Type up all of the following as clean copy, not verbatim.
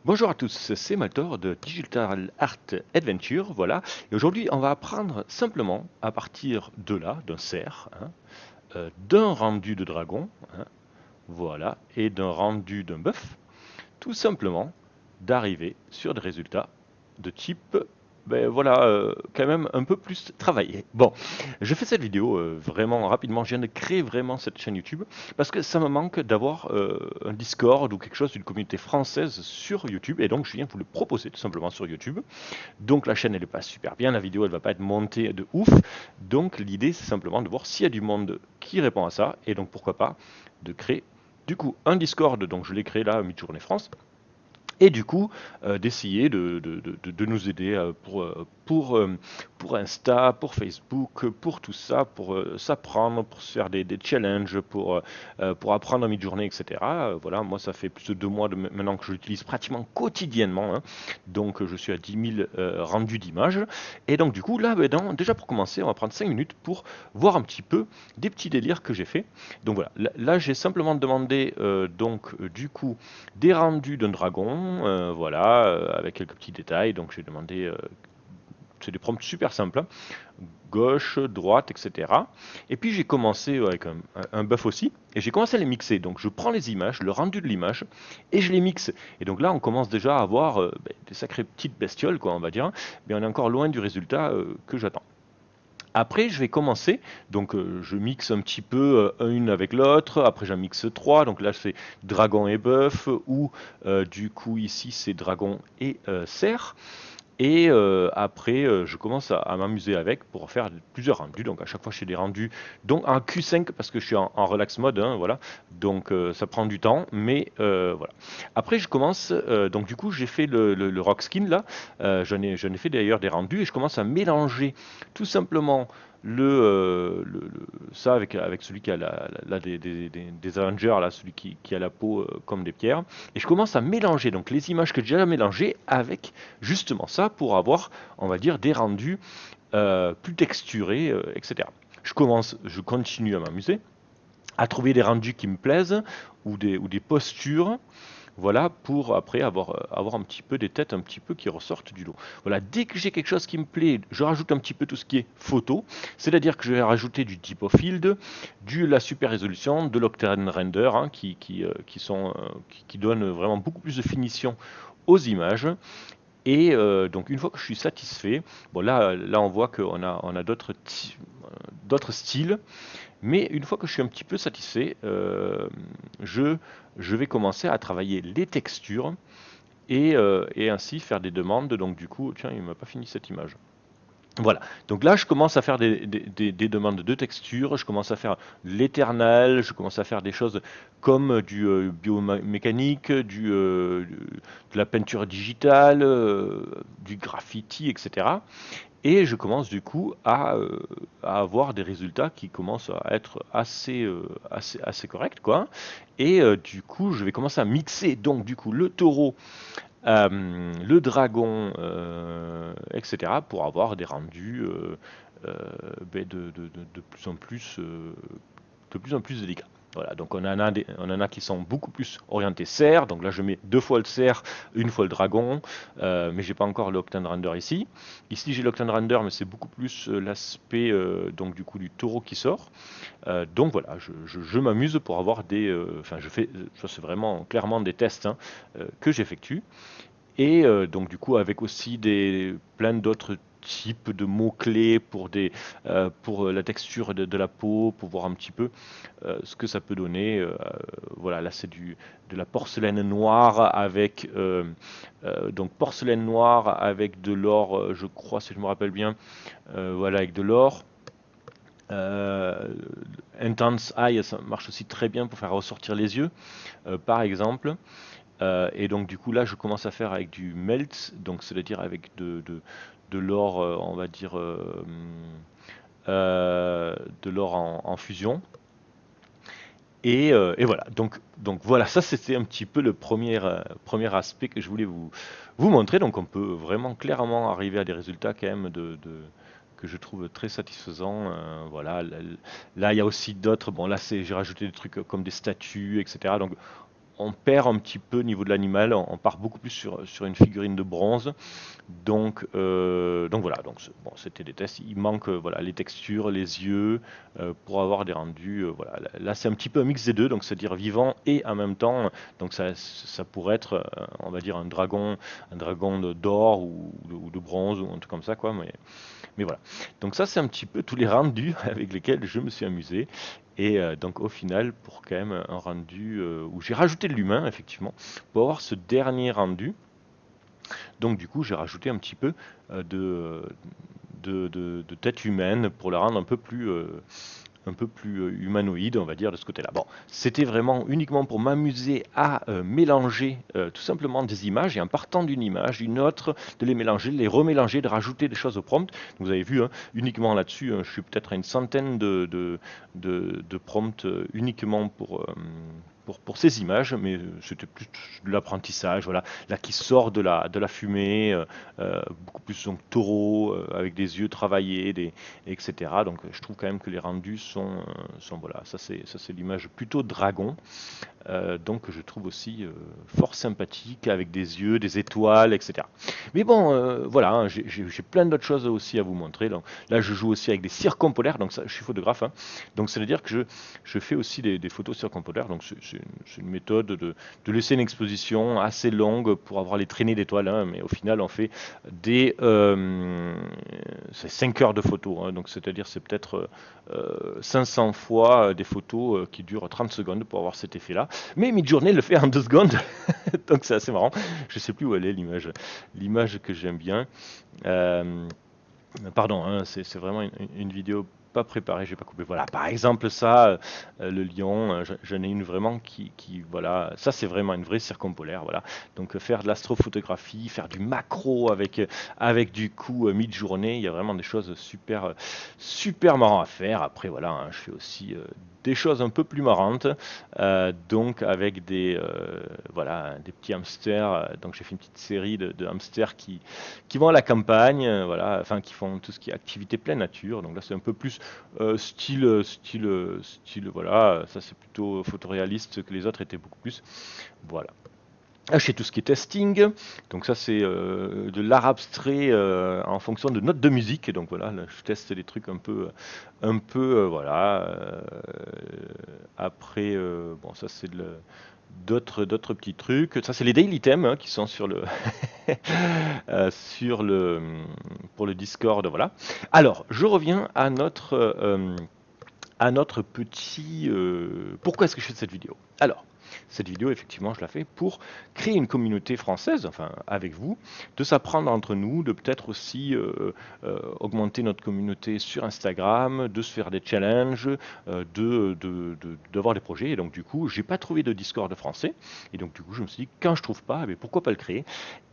Bonjour à tous, c'est Maltor de Digital Art Adventure, voilà. Et aujourd'hui, on va apprendre simplement à partir de là, d'un cerf, hein, d'un rendu de dragon, hein, voilà, et d'un rendu d'un bœuf, tout simplement d'arriver sur des résultats de type, ben voilà, quand même un peu plus travaillé. Bon, je fais cette vidéo vraiment rapidement, je viens de créer vraiment cette chaîne YouTube, parce que ça me manque d'avoir un Discord ou quelque chose d'une communauté française sur YouTube, et donc je viens vous le proposer tout simplement sur YouTube. Donc la chaîne elle est pas super bien, la vidéo elle va pas être montée de ouf, donc l'idée c'est simplement de voir s'il y a du monde qui répond à ça, et donc pourquoi pas de créer du coup un Discord, donc je l'ai créé là, Midjourney France, et du coup d'essayer de nous aider pour Insta, pour Facebook, pour tout ça, pour s'apprendre, pour se faire des challenges, pour apprendre en mi-journée, etc. Voilà, moi ça fait plus de 2 mois maintenant que je l'utilise pratiquement quotidiennement, hein. Donc je suis à 10 000 rendus d'images. Et donc du coup là, ben, déjà pour commencer, on va prendre 5 minutes pour voir un petit peu des petits délires que j'ai fait. Donc voilà, là j'ai simplement demandé du coup des rendus d'un dragon, voilà, avec quelques petits détails. Donc j'ai demandé, c'est des prompts super simples, hein, gauche, droite, etc. Et puis j'ai commencé avec un buff aussi, et j'ai commencé à les mixer. Donc je prends les images, le rendu de l'image, et je les mixe. Et donc là, on commence déjà à avoir des sacrées petites bestioles, quoi, on va dire. Mais on est encore loin du résultat que j'attends. Après, je vais commencer, donc je mixe un petit peu une avec l'autre, après j'en mixe trois, donc là c'est dragon et bœuf, ou du coup ici c'est dragon et cerf. Et après, je commence à m'amuser avec pour faire plusieurs rendus. Donc à chaque fois, je fais des rendus, donc en Q5 parce que je suis en relax mode, hein, voilà. Donc ça prend du temps, mais voilà. Après, je commence, donc du coup, j'ai fait le rock skin là. J'en ai fait d'ailleurs des rendus et je commence à mélanger tout simplement ça avec celui qui a des Avengers, là, celui qui a la peau comme des pierres. Et je commence à mélanger donc les images que j'ai déjà mélangées avec justement ça pour avoir, on va dire, des rendus plus texturés, etc. Je continue à m'amuser, à trouver des rendus qui me plaisent ou des postures, voilà, pour après avoir un petit peu des têtes un petit peu qui ressortent du lot. Voilà, dès que j'ai quelque chose qui me plaît, je rajoute un petit peu tout ce qui est photo, c'est-à-dire que je vais rajouter du type of field, la super résolution, de l'Octane Render, hein, qui donnent vraiment beaucoup plus de finition aux images. Et donc une fois que je suis satisfait, bon là on voit qu'on a d'autres styles, mais une fois que je suis un petit peu satisfait, je, je vais commencer à travailler les textures et ainsi faire des demandes. Donc du coup, tiens, il m'a pas fini cette image. Voilà, donc là je commence à faire des demandes de texture, je commence à faire l'éternel, je commence à faire des choses comme du biomécanique, de la peinture digitale, du graffiti, etc. Et je commence du coup à avoir des résultats qui commencent à être assez corrects, quoi. Et du coup je vais commencer à mixer donc du coup le taureau, le dragon, etc., pour avoir des rendus ben, de plus en plus délicats. Voilà, donc on en a qui sont beaucoup plus orientés cerf, donc là je mets 2 fois le cerf, 1 fois le dragon, mais j'ai pas encore l'Octane Render ici. Ici j'ai l'Octane Render, mais c'est beaucoup plus l'aspect donc du coup du taureau qui sort. Donc voilà, je m'amuse pour avoir enfin je fais, ça c'est vraiment clairement des tests, hein, que j'effectue. Et donc du coup avec aussi plein d'autres types de mots-clés pour la texture de la peau, pour voir un petit peu ce que ça peut donner. Voilà, là c'est de la porcelaine noire avec donc porcelaine noire avec de l'or, je crois si je me rappelle bien, voilà avec de l'or. Euh, Intense Eye, ça marche aussi très bien pour faire ressortir les yeux, par exemple. Et donc du coup là je commence à faire avec du melt, donc c'est-à-dire avec de l'or, on va dire de l'or en fusion. Et voilà, donc voilà, ça c'était un petit peu le premier aspect que je voulais vous montrer. Donc on peut vraiment clairement arriver à des résultats quand même que je trouve très satisfaisants. Voilà, là il y a aussi d'autres, bon là j'ai rajouté des trucs comme des statues, etc. Donc on perd un petit peu au niveau de l'animal, on part beaucoup plus sur une figurine de bronze. Donc voilà, bon, c'était des tests. Il manque voilà, les textures, les yeux, pour avoir des rendus. Voilà. Là, c'est un petit peu un mix des deux, donc c'est-à-dire vivant et en même temps. Donc ça pourrait être, on va dire, un dragon d'or ou de bronze ou un truc comme ça, quoi. Mais voilà. Donc ça, c'est un petit peu tous les rendus avec lesquels je me suis amusé. Et donc au final, pour quand même un rendu où j'ai rajouté de l'humain, effectivement, pour avoir ce dernier rendu. Donc du coup, j'ai rajouté un petit peu de tête humaine pour la rendre un peu plus humanoïde, on va dire, de ce côté-là. Bon, c'était vraiment uniquement pour m'amuser à mélanger tout simplement des images et en partant d'une image, une autre, de les mélanger, de les remélanger, de rajouter des choses au prompt. Vous avez vu, hein, uniquement là-dessus, je suis peut-être à une centaine de prompts uniquement pour ces images, mais c'était plus de l'apprentissage, voilà, là qui sort de la fumée, beaucoup plus donc taureau, avec des yeux travaillés, etc. Donc je trouve quand même que les rendus sont voilà, ça c'est l'image plutôt dragon, donc je trouve aussi fort sympathique avec des yeux, des étoiles, etc. Mais bon, voilà, hein, j'ai plein d'autres choses aussi à vous montrer. Donc, là, je joue aussi avec des circumpolaires, donc ça, je suis photographe, hein. Donc ça veut dire que je fais aussi des photos circumpolaires. Donc c'est une méthode de laisser une exposition assez longue pour avoir les traînées d'étoiles, hein, mais au final, on fait des c'est 5 heures de photos, hein. Donc c'est-à-dire c'est peut-être 500 fois des photos qui durent 30 secondes pour avoir cet effet-là. Mais Midjourney le fait en 2 secondes, donc c'est assez marrant. Je sais plus où elle est l'image que j'aime bien. Euh, Pardon, hein, c'est vraiment une vidéo pas préparée, j'ai pas coupé. Voilà, par exemple ça, le lion, j'en ai une vraiment voilà, ça c'est vraiment une vraie circumpolaire, voilà. Donc faire de l'astrophotographie, faire du macro avec du coup mid-journée, il y a vraiment des choses super marrant à faire. Après voilà, hein, je fais aussi des choses un peu plus marrantes, donc avec voilà, des petits hamsters. Donc j'ai fait une petite série de hamsters qui vont à la campagne, voilà, enfin qui font tout ce qui est activité pleine nature. Donc là, c'est un peu plus style, voilà, ça c'est plutôt photoréaliste que les autres étaient beaucoup plus. Voilà. Ah, je fais tout ce qui est testing, donc ça c'est de l'art abstrait en fonction de notes de musique. Donc voilà, là, je teste des trucs voilà. Après, bon, ça c'est d'autres petits trucs. Ça c'est les daily items hein, qui sont sur le sur pour le Discord, voilà. Alors, je reviens à notre petit... pourquoi est-ce que je fais cette vidéo? Alors, cette vidéo, effectivement, je la fais pour créer une communauté française, enfin, avec vous, de s'apprendre entre nous, de peut-être aussi augmenter notre communauté sur Instagram, de se faire des challenges, d'avoir des projets. Et donc, du coup, j'ai pas trouvé de Discord français. Et donc, du coup, je me suis dit, quand je trouve pas, eh pourquoi pas le créer?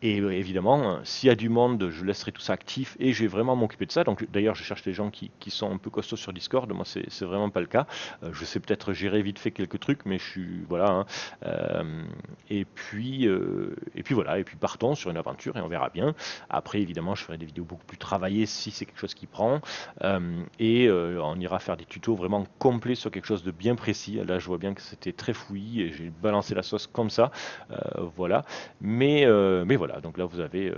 Et évidemment, s'il y a du monde, je laisserai tout ça actif et je vais vraiment m'occuper de ça. Donc d'ailleurs, je cherche des gens qui sont un peu costauds sur Discord. Moi, c'est vraiment pas le cas. Je sais peut-être gérer vite fait quelques trucs, mais je suis voilà, hein. Euh, et puis voilà. Et puis partons sur une aventure et on verra bien. Après, évidemment, je ferai des vidéos beaucoup plus travaillées si c'est quelque chose qui prend. On ira faire des tutos vraiment complets sur quelque chose de bien précis. Là, je vois bien que c'était très fouillis et j'ai balancé la sauce comme ça. Voilà. Mais voilà, donc là vous avez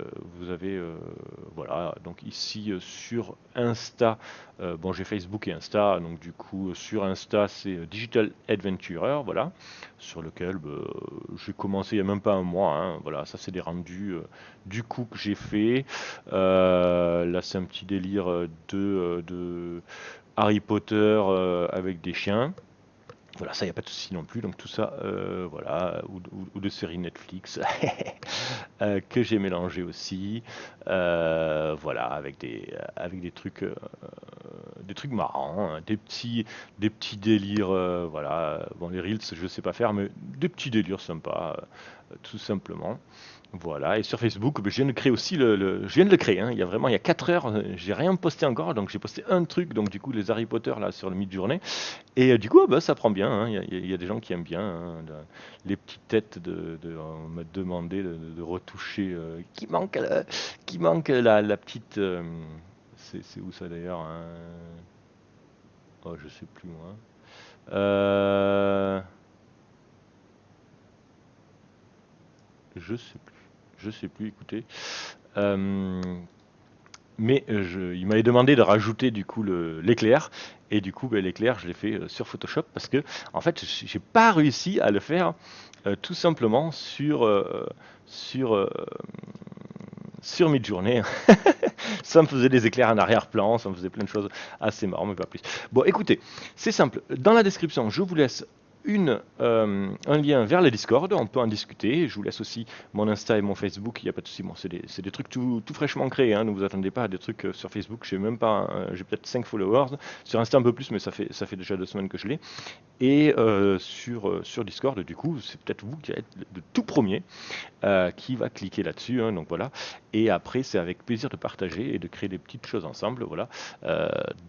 voilà, donc ici sur Insta, bon j'ai Facebook et Insta, donc du coup sur Insta c'est Digital Adventurer, voilà, sur lequel j'ai commencé il n'y a même pas un mois, hein, voilà, ça c'est des rendus du coup que j'ai fait. Là c'est un petit délire de Harry Potter avec des chiens. Voilà, ça, il n'y a pas de souci non plus. Donc tout ça, voilà, ou de séries Netflix que j'ai mélangé aussi. Voilà, avec des trucs marrants, hein, des petits délires. Voilà, bon, les reels, je sais pas faire, mais des petits délires sympas, tout simplement. Voilà, et sur Facebook, ben, je viens de créer aussi je viens de le créer, hein, il y a 4 heures, j'ai rien posté encore, donc j'ai posté un truc, donc du coup les Harry Potter là sur le mid-journée, et du coup, bah, ça prend bien, hein. Il y a des gens qui aiment bien hein, les petites têtes on m'a demandé de retoucher. Qui manque la petite. C'est où ça d'ailleurs hein. Oh, je sais plus moi. Euh, Je sais plus, écoutez. Euh, mais il m'avait demandé de rajouter du coup l'éclair. Et du coup, ben, l'éclair, je l'ai fait sur Photoshop parce que, en fait, j'ai pas réussi à le faire tout simplement sur, euh, sur Midjourney. Ça me faisait des éclairs en arrière-plan, ça me faisait plein de choses assez marrantes, mais pas plus. Bon, écoutez, c'est simple. Dans la description, je vous laisse un lien vers le Discord, on peut en discuter. Je vous laisse aussi mon Insta et mon Facebook, il n'y a pas de souci. Bon, c'est des trucs tout fraîchement créés, hein, ne vous attendez pas à des trucs sur Facebook. J'ai même pas, j'ai peut-être 5 followers. Sur Insta un peu plus, mais ça fait déjà 2 semaines que je l'ai. Et sur Discord, du coup, c'est peut-être vous qui êtes le tout premier qui va cliquer là-dessus. Hein, donc voilà. Et après, c'est avec plaisir de partager et de créer des petites choses ensemble. Voilà.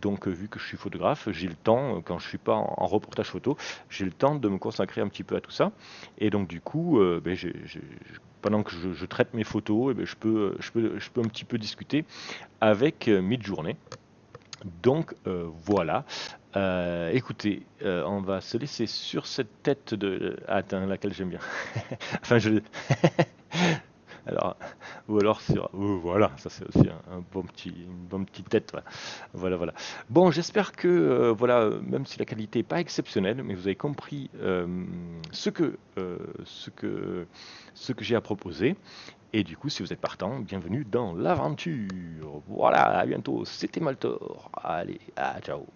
Donc, vu que je suis photographe, j'ai le temps, quand je suis pas en reportage photo, j'ai le temps de me consacrer un petit peu à tout ça. Et donc, du coup, ben, pendant que je traite mes photos, eh ben, je peux un petit peu discuter avec Midjourney. Donc voilà. Écoutez, on va se laisser sur cette tête de... Attends, laquelle j'aime bien. Enfin, je... Alors, ou alors sur... voilà, ça c'est aussi un bon petit, une bonne petite tête. Voilà, voilà. Voilà. Bon, j'espère que, voilà, même si la qualité n'est pas exceptionnelle, mais vous avez compris ce que j'ai à proposer. Et du coup, si vous êtes partant, bienvenue dans l'aventure. Voilà, à bientôt. C'était Maltor. Allez, ciao.